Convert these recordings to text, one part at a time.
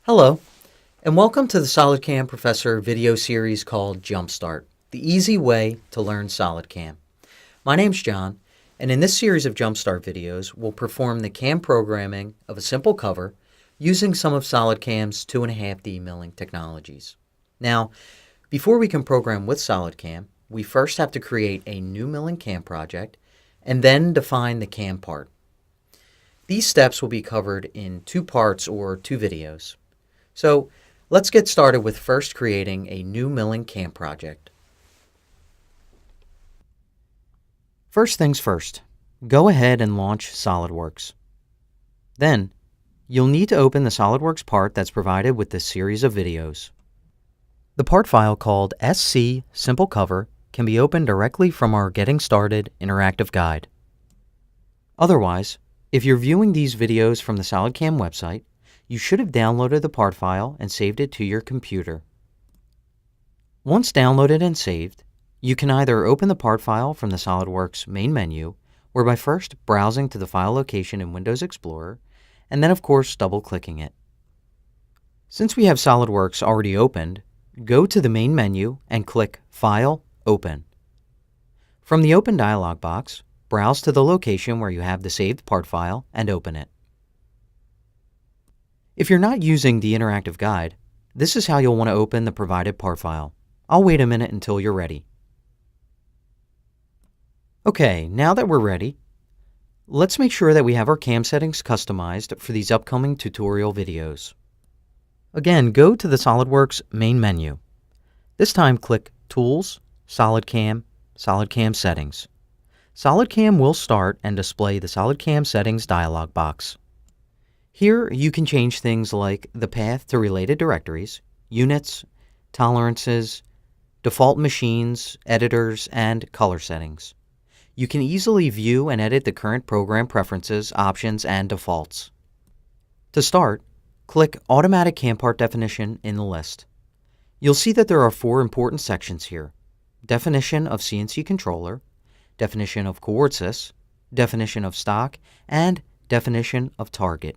Hello, and welcome to the SolidCAM Professor video series called Jumpstart, the easy way to learn SolidCAM. My name's John, and in this series of Jumpstart videos, we'll perform the CAM programming of a simple cover using some of SolidCAM's 2.5D milling technologies. Now, before we can program with SolidCAM, we first have to create a new milling CAM project and then define the CAM part. These steps will be covered in two parts or two videos. So let's get started with first creating a new milling CAM project. First things first, go ahead and launch SolidWorks. Then, you'll need to open the SolidWorks part that's provided with this series of videos. The part file called SC Simple Cover can be opened directly from our Getting Started interactive guide. Otherwise, if you're viewing these videos from the SolidCAM website, you should have downloaded the part file and saved it to your computer. Once downloaded and saved, you can either open the part file from the SolidWorks main menu, or by first browsing to the file location in Windows Explorer, and then of course double-clicking it. Since we have SolidWorks already opened, go to the main menu and click File, Open. From the Open dialog box, browse to the location where you have the saved part file and open it. If you're not using the interactive guide, this is how you'll want to open the provided part file. I'll wait a minute until you're ready. Okay, now that we're ready, let's make sure that we have our CAM settings customized for these upcoming tutorial videos. Again, go to the SolidWorks main menu. This time click Tools, SolidCAM, SolidCAM Settings. SolidCAM will start and display the SolidCAM Settings dialog box. Here you can change things like the path to related directories, units, tolerances, default machines, editors, and color settings. You can easily view and edit the current program preferences, options, and defaults. To start, click Automatic CAM Part Definition in the list. You'll see that there are four important sections here: Definition of CNC Controller, Definition of Coordsys, Definition of Stock, and Definition of Target.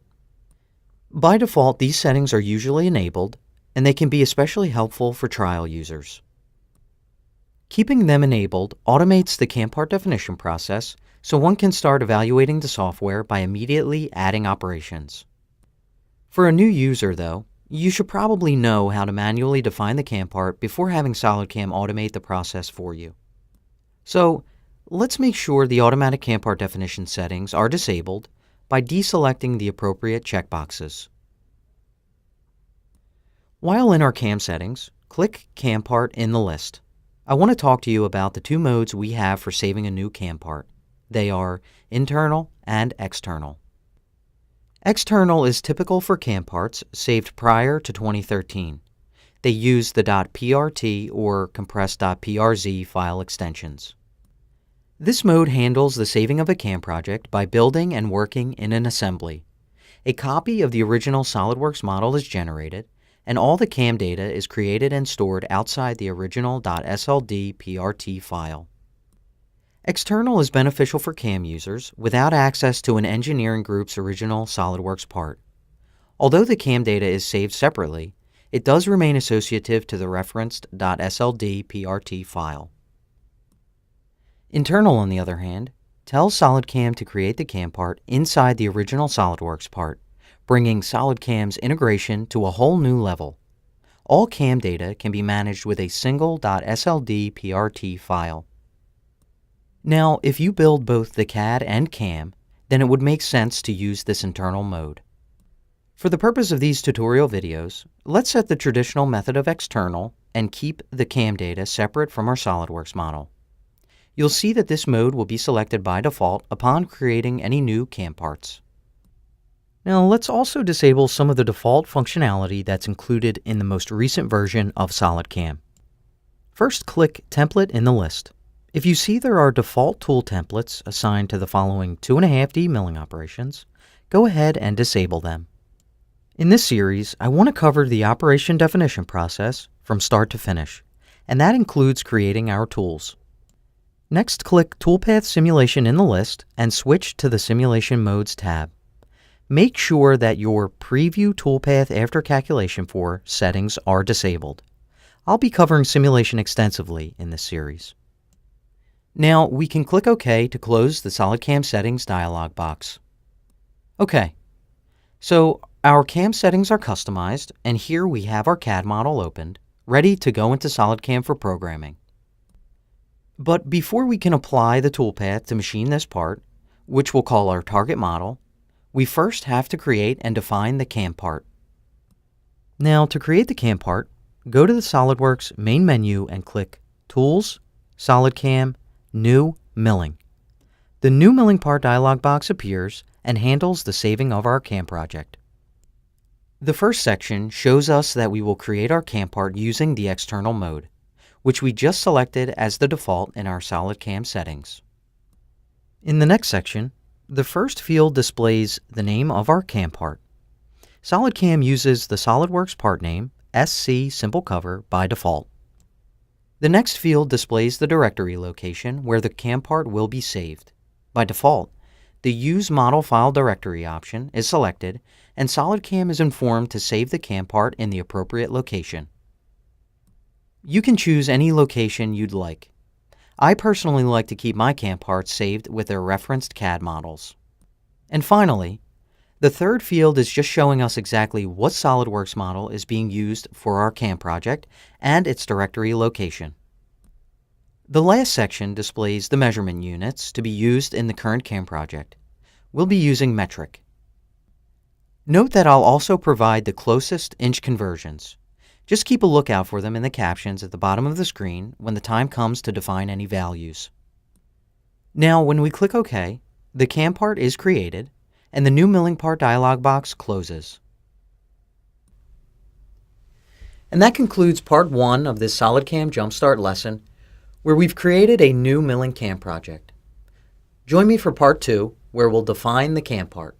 By default, these settings are usually enabled, and they can be especially helpful for trial users. Keeping them enabled automates the CAM part definition process, so one can start evaluating the software by immediately adding operations. For a new user, though, you should probably know how to manually define the CAM part before having SolidCAM automate the process for you. So, let's make sure the automatic CAM part definition settings are disabled by deselecting the appropriate checkboxes. While in our CAM settings, click CAM part in the list. I want to talk to you about the two modes we have for saving a new CAM part. They are internal and external. External is typical for CAM parts saved prior to 2013. They use the .prt or compressed.prz file extensions. This mode handles the saving of a CAM project by building and working in an assembly. A copy of the original SolidWorks model is generated, and all the CAM data is created and stored outside the original .sld.prt file. External is beneficial for CAM users without access to an engineering group's original SolidWorks part. Although the CAM data is saved separately, it does remain associative to the referenced .sld.prt file. Internal, on the other hand, tells SolidCAM to create the CAM part inside the original SolidWorks part, bringing SolidCAM's integration to a whole new level. All CAM data can be managed with a single .sld.prt file. Now, if you build both the CAD and CAM, then it would make sense to use this internal mode. For the purpose of these tutorial videos, let's set the traditional method of external and keep the CAM data separate from our SolidWorks model. You'll see that this mode will be selected by default upon creating any new CAM parts. Now let's also disable some of the default functionality that's included in the most recent version of SolidCAM. First, click Template in the list. If you see there are default tool templates assigned to the following 2.5D milling operations, go ahead and disable them. In this series, I want to cover the operation definition process from start to finish, and that includes creating our tools. Next, click Toolpath Simulation in the list and switch to the Simulation Modes tab. make sure that your Preview Toolpath After Calculation For settings are disabled. I'll be covering simulation extensively in this series. Now we can click OK to close the SolidCAM Settings dialog box. OK, so our CAM settings are customized, and here we have our CAD model opened, ready to go into SolidCAM for programming. But before we can apply the toolpath to machine this part, which we'll call our target model, we first have to create and define the CAM part. Now to create the CAM part, go to the SolidWorks main menu and click Tools, SolidCAM, New Milling. The New Milling Part dialog box appears and handles the saving of our CAM project. The first section shows us that we will create our CAM part using the external mode, which we just selected as the default in our SolidCAM settings. In the next section, the first field displays the name of our CAM part. SolidCAM uses the SolidWorks part name, SC Simple Cover, by default. The next field displays the directory location where the CAM part will be saved. By default, the Use Model File Directory option is selected, and SolidCAM is informed to save the CAM part in the appropriate location. You can choose any location you'd like. I personally like to keep my CAM parts saved with their referenced CAD models. And finally, the third field is just showing us exactly what SolidWorks model is being used for our CAM project and its directory location. The last section displays the measurement units to be used in the current CAM project. We'll be using metric. Note that I'll also provide the closest inch conversions. Just keep a lookout for them in the captions at the bottom of the screen when the time comes to define any values. Now, when we click OK, the CAM part is created, and the New Milling Part dialog box closes. And that concludes Part 1 of this SolidCAM Jumpstart lesson, where we've created a new milling CAM project. Join me for Part 2, where we'll define the CAM part.